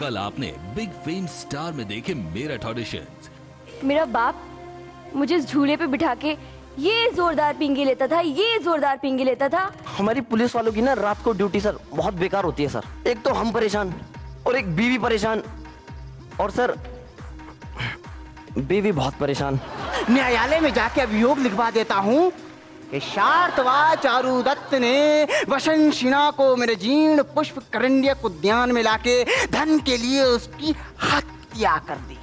कल आपने big fame star में देखे मेरठ ऑडिशंस। मेरा बाप मुझे इस झूले पे बिठा के ये जोरदार पिंगे लेता था, ये जोरदार पिंगे लेता था। हमारी पुलिस वालों की ना रात को ड्यूटी सर बहुत बेकार होती है सर। एक तो हम परेशान और एक बीवी परेशान, और सर बीवी बहुत परेशान। न्यायालय में जाके अभियोग लिखवा देता हूँ कि शार्तवा चारू दत्त ने वसंशिना को मेरे जीर्ण पुष्प करंडियक उद्यान में लाके धन के लिए उसकी हत्या कर दी।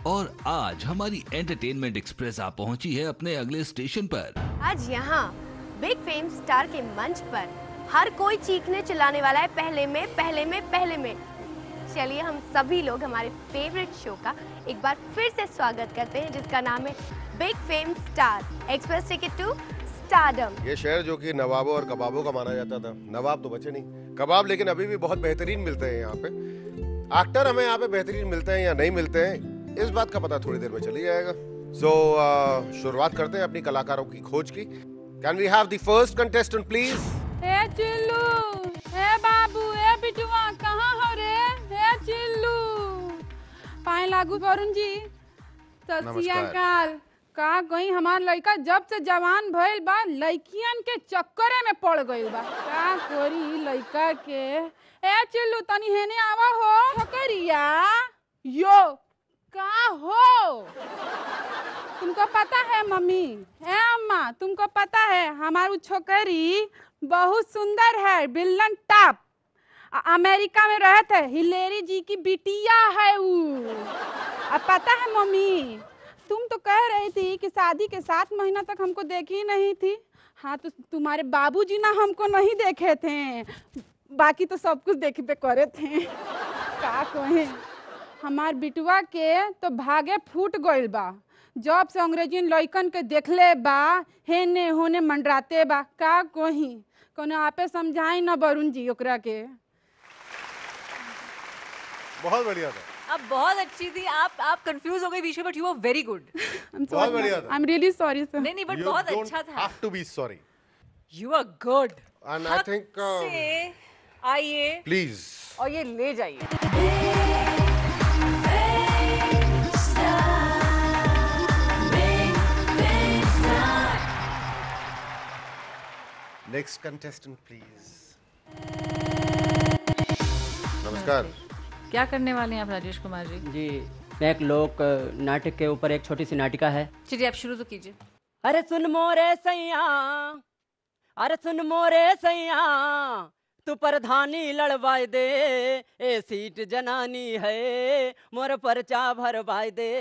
और आज हमारी एंटरटेनमेंट एक्सप्रेस आ पहुंची है अपने अगले स्टेशन पर। आज यहाँ बिग फेम स्टार के मंच पर हर कोई चीखने चिल्लाने वाला है, पहले में पहले में पहले में। चलिए हम सभी लोग हमारे फेवरेट शो का एक बार फिर से स्वागत करते हैं, जिसका नाम है big fame star express ticket to stardom. ये शहर जो कि नवाबों और कबाबों का माना जाता था, नवाब तो बचे नहीं, कबाब लेकिन अभी भी बहुत बेहतरीन मिलते हैं यहाँ पे। एक्टर हमें यहाँ पे बेहतरीन मिलते हैं या नहीं मिलते हैं, इस बात का पता थोड़ी देर में चली जाएगा। शुरुआत करते हैं अपनी कलाकारों की खोज की। Can we have the first contestant please? हे चिल्लू, हे बाबू, हे बिटुआ, कहाँ हो रे? हे चिल्लू, पाए लागू वरुण जी। ससियाकाल का गई हमार लड़का जब से जवान भइल बा लड़कियन के चक्करे में पड़ गइल बा। का करी लड़का के? ए चिल्लू तनी हेने आवा हो छोकरिया। यो का हो? तुमको पता है मम्मी, है अम्मा, तुमको पता है हमारी छोकरी बहुत सुंदर है, बिल्लन टॉप, अमेरिका में रहते है, हिलेरी जी की बिटिया है वो। अब पता है मम्मी, तुम तो कह रही थी कि शादी के 7 महीना तक हमको देखी नहीं थी। हाँ तो तुम्हारे बाबूजी ना हमको नहीं देखे थे, बाकी तो सब कुछ देखे पे करे थे। का कहे, हमार बिटुआ के तो भागे फूट गइल बा, जब से अंग्रेजी लइकन के देखले बा हेने होने मंडराते बा। का कही, कोनो आपे समझाई न वरुण जी ओकरा के। बहुत बढ़िया था। अब बहुत अच्छी थी। आप कंफ्यूज हो गई बीच में, but you are very good. बहुत बढ़िया था। I am really sorry sir. नहीं बट बहुत अच्छा था। Have to be sorry. You are good. And I think आइए प्लीज और ये ले जाइए। Next contestant please. नमस्कार। क्या करने वाले हैं आप राजेश कुमार जी? जी एक लोक नाटक के ऊपर एक छोटी सी नाटिका है। चलिए आप शुरू तो कीजिए। अरे सुन मोरे सैया, अरे सुन मोरे सैया, तू प्रधानी लड़वाई दे, ए सीट जनानी है, मोर परचा भरवाई दे,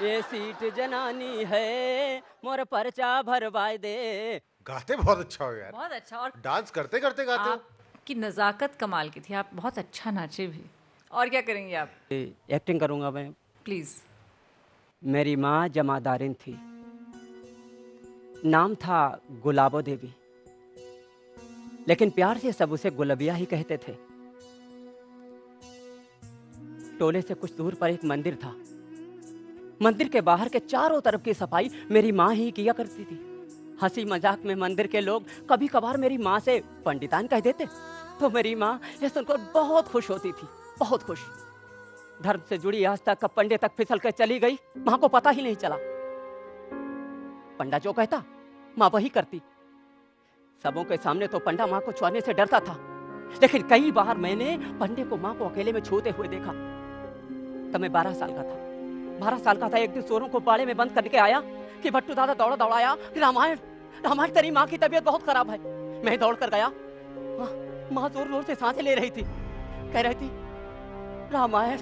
ए सीट जनानी है, मोर परचा भरवाई दे। गाते बहुत अच्छा हो यार। बहुत अच्छा। और डांस करते करते गाते हो। आपकी नजाकत कमाल की थी, आप बहुत अच्छा नाचे भी। और क्या करेंगे आप? एक्टिंग करूंगा मैं। प्लीज। मेरी माँ जमादारिन थी, नाम था गुलाबो देवी, लेकिन प्यार से सब उसे गुलबिया ही कहते थे। टोले से कुछ दूर पर एक मंदिर था, मंदिर के बाहर के चारों तरफ की सफाई मेरी माँ ही किया करती थी। हंसी मजाक में मंदिर के लोग कभी कभार मेरी माँ से पंडितान कह देते, तो मेरी माँ यह सुनकर बहुत खुश होती थी, बहुत खुश। धर्म से जुड़ी आस्था कब पंडे तक फिसल कर चली गई माँ को पता ही नहीं चला। पंडा जो कहता माँ वही करती। सबों के सामने तो पंडा माँ को छुआने से डरता था, लेकिन कई बार मैंने पंडे को माँ को अकेले में छूते हुए देखा। तब मैं 12 साल का था। 12 साल का था। एक दिन चोरों को बाड़े में बंद करके आया कि भट्टू दादा दौड़ा दौड़ाया, रामायण रामायण तेरी माँ की तबीयत बहुत खराब है। मैं दौड़ कर गया, माँ जोर जोर से सांसें ले रही थी, कह रही थी रामायण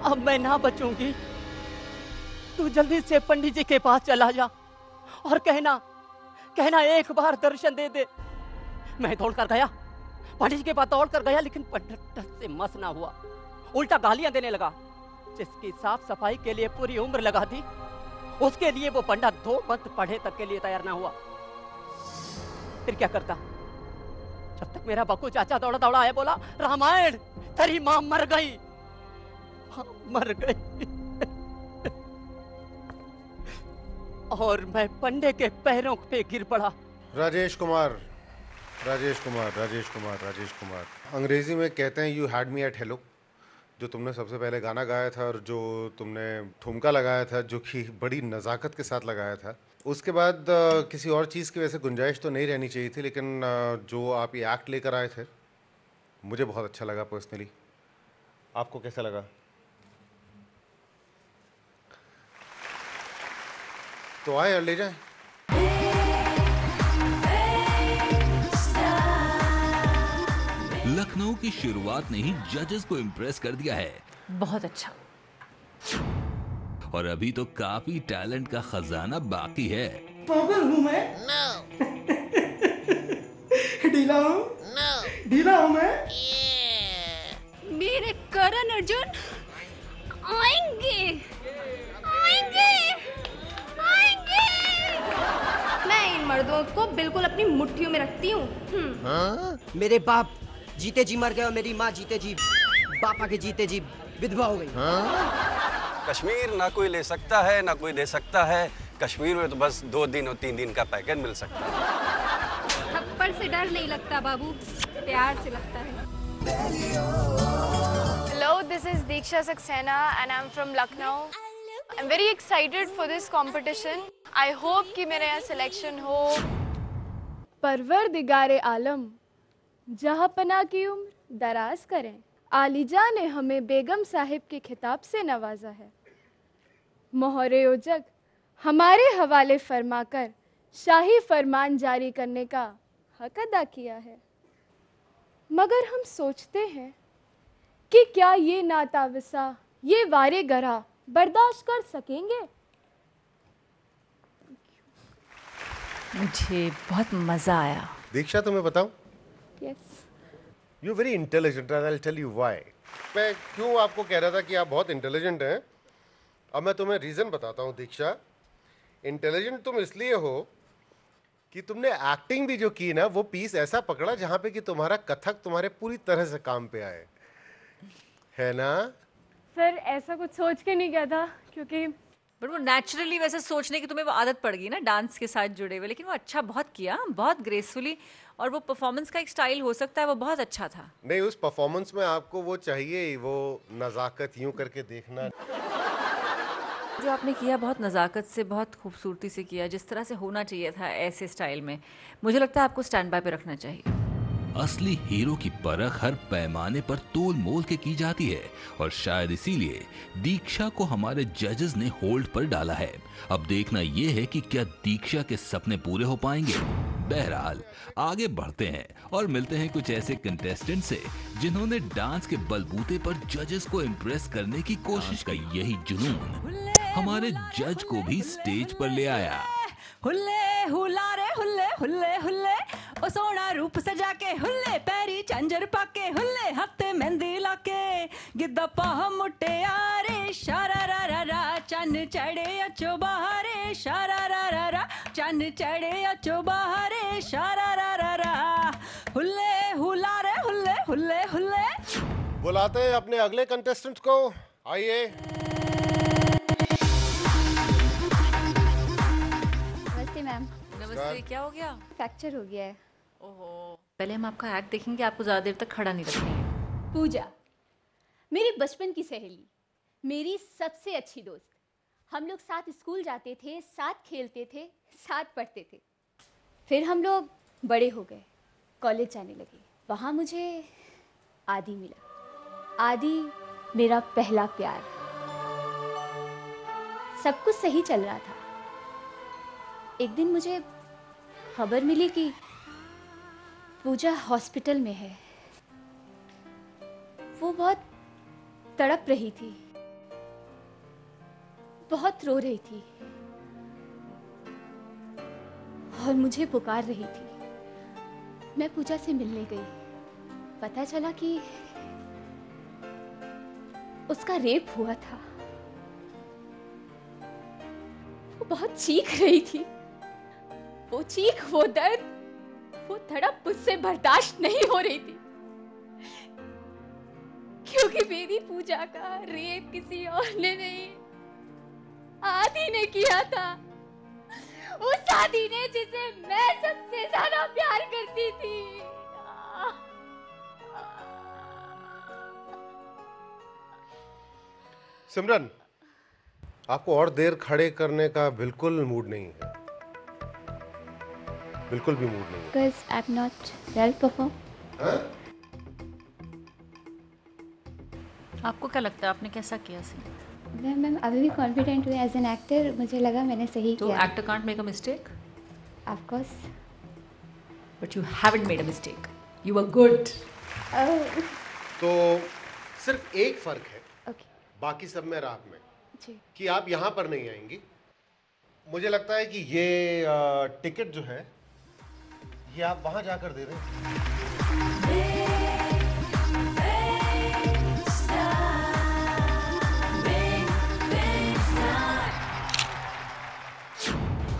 अब मैं ना बचूंगी, तू जल्दी से पंडित जी के पास चला जा और कहना एक बार दर्शन दे दे। मैं दौड़ कर गया, पंडित जी के पास दौड़ कर गया, लेकिन पंडित से मस ना हुआ, उल्टा गालियां देने लगा। जिसकी साफ सफाई के लिए पूरी उम्र लगा दी, उसके लिए वो पंडा 2 मंत्र पढ़े तक के लिए तैयार ना हुआ। फिर क्या करता? जब तक मेरा बक्कू चाचा दौड़ा दौड़ा आया, बोला रामायण तेरी माँ मर गई, मर गई। और मैं पंडे के पैरों पे गिर पड़ा। राजेश कुमार, राजेश कुमार, राजेश कुमार, राजेश कुमार। अंग्रेजी में कहते हैं you had me at hello, जो तुमने सबसे पहले गाना गाया था और जो तुमने ठुमका लगाया था, जो कि बड़ी नज़ाकत के साथ लगाया था। उसके बाद किसी और चीज़ की वैसे गुंजाइश तो नहीं रहनी चाहिए थी, लेकिन जो आप ये एक्ट लेकर आए थे मुझे बहुत अच्छा लगा पर्सनली। आपको कैसा लगा? तो आए और ले जाएं। लखनऊ की शुरुआत ने ही जजेस को इम्प्रेस कर दिया है। बहुत अच्छा। और अभी तो काफी टैलेंट का खजाना बाकी है। पागल हूँ मैं? ढीला हूँ? ढीला हूँ मैं? मेरे करण अर्जुन आएंगे, आएंगे, आएंगे। मैं इन मर्दों को बिल्कुल अपनी मुट्ठियों में रखती हूँ। मेरे बाप जीते जी मर गए और मेरी माँ जीते जी बापा के जीते जी विधवा हो गई। कश्मीर ना कोई ले सकता है ना कोई दे सकता है। कश्मीर में तो बस 2 दिन और 3 दिन का पैकेज मिल सकता है। थप्पड़ से डर नहीं लगता बाबू, प्यार से लगता है। Hello, this is Diksha Saxena and I'm from Lucknow. I'm very excited for this competition. I hope कि मेरा यहाँ सिलेक्शन हो। परवरदिगारे आलम जहाँ पना की उम्र दराज करें, आलिजा ने हमें बेगम साहिब के खिताब से नवाजा है। मोहरे उजग हमारे हवाले फरमाकर शाही फरमान जारी करने का हक अदा किया है। मगर हम सोचते हैं कि क्या ये नाताविसा, ये वारे गरा बर्दाश्त कर सकेंगे? मुझे बहुत मजा आया। दीक्षा, तुम्हें बताऊं? Yes. You're very intelligent and I'll tell you why. मैं क्यों आपको कह रहा था कि आप बहुत इंटेलिजेंट हैं, अब मैं तुम्हें रीजन बताता हूँ। दीक्षा, इंटेलिजेंट तुम इसलिए हो कि तुमने एक्टिंग भी जो की ना, वो पीस ऐसा पकड़ा जहाँ पे कि तुम्हारा कथक तुम्हारे पूरी तरह से काम पे आए, है ना? सर ऐसा कुछ सोच के नहीं किया था, क्योंकि बट वो नेचुरली वैसे सोचने की तुम्हें वो आदत पड़ गई ना डांस के साथ जुड़े हुए। लेकिन वो अच्छा बहुत किया, बहुत ग्रेसफुली, और वो परफॉर्मेंस का एक स्टाइल हो सकता है वो बहुत अच्छा था। नहीं, उस परफॉर्मेंस में आपको वो चाहिए ही, वो नज़ाकत, यूं करके देखना। जो आपने किया बहुत नज़ाकत से, बहुत खूबसूरती से किया, जिस तरह से होना चाहिए था ऐसे स्टाइल में। मुझे लगता है आपको स्टैंड बाय पे रखना चाहिए। असली हीरो की परख हर पैमाने पर तोल मोल के की जाती है और शायद इसीलिए दीक्षा को हमारे जजेस ने होल्ड पर डाला है। अब देखना यह है कि क्या दीक्षा के सपने पूरे हो पाएंगे। बहरहाल आगे बढ़ते हैं और मिलते हैं कुछ ऐसे कंटेस्टेंट से जिन्होंने डांस के बलबूते पर जजेस को इम्प्रेस करने की कोशिश की। यही जुनून हमारे जज को भी स्टेज पर ले आया। हुल्ले हुला रे हुल्ले हुल्ले हुल्ले, ओ सोना रूप सजा के हुल्ले, पैरी झांझर पाके हुल्ले, हत्थे मेहंदी लाके, गिद्दा पाह मुट्टे आरे, शारा रा रा रा, चन्न चढ़े अचो बहारे, शारा रा रा रा, चन्न चढ़े अचो बहारे, शारा रा रा रा, हुल्ले हुला रे हुल्ले हुल्ले हुल्ले। बुलाते हैं अपने अगले कंटेस्टेंट को, आइए। मैम। नमस्ते। क्या हो गया? फ्रैक्चर हो गया है। ओहो, पहले हम आपका एक्ट देखेंगे, आपको ज्यादा देर तक खड़ा नहीं रखेंगे। पूजा मेरी बचपन की सहेली, मेरी सबसे अच्छी दोस्त। हम लोग साथ स्कूल जाते थे, साथ खेलते थे, साथ पढ़ते थे। फिर हम लोग बड़े हो गए, कॉलेज जाने लगे। वहाँ मुझे आदि मिला। आदि मेरा पहला प्यार। सब कुछ सही चल रहा था। एक दिन मुझे खबर मिली कि पूजा हॉस्पिटल में है। वो बहुत तड़प रही थी, बहुत रो रही थी और मुझे पुकार रही थी। मैं पूजा से मिलने गई। पता चला कि उसका रेप हुआ था। वो बहुत चीख रही थी। वो चीख, वो दर्द, वो तड़प मुझसे बर्दाश्त नहीं हो रही थी, क्योंकि मेरी पूजा का रेप किसी और ने नहीं, आदि ने किया था। उस दादी ने जिसे मैं सबसे ज्यादा प्यार करती थी। सिमरन, आपको और देर खड़े करने का बिल्कुल मूड नहीं है, बिल्कुल भी मूड नहीं है। Because I'm not well performed. आपको क्या लगता है आपने कैसा किया सीन? मैम अभी भी कॉन्फिडेंट हुई एज एन एक्टर, मुझे लगा मैंने सही तो किया। Actor can't make a mistake? Of course. But you haven't made a mistake. You were good. तो सिर्फ एक फर्क है बाकी सब में राग में, कि आप यहाँ पर नहीं आएंगी। मुझे लगता है कि ये टिकट जो है ये आप वहां जाकर दे दें।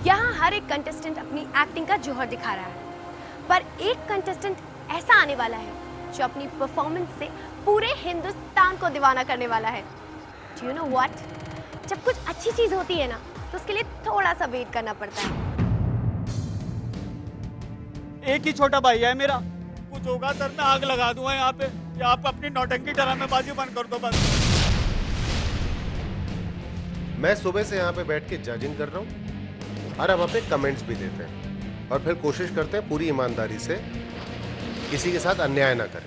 यहाँ हर एक कंटेस्टेंट अपनी एक्टिंग का जौहर दिखा रहा है, पर एक कंटेस्टेंट ऐसा आने वाला है जो अपनी परफॉर्मेंस से पूरे हिंदुस्तान को दीवाना करने वाला है। Do you know what? जब कुछ अच्छी चीज होती है ना तो उसके लिए थोड़ा सा वेट करना पड़ता है। एक ही छोटा भाई है मेरा, कुछ होगा सर मैं आग लगा दूंगा यहाँ पे, या आप अपनी नौटंकी ड्रामेबाजी बंद कर दो बस। मैं सुबह से यहाँ पे बैठ के जजिंग कर रहा हूँ और हम अपने कमेंट्स भी देते हैं और फिर कोशिश करते हैं पूरी ईमानदारी से किसी के साथ अन्याय ना करें।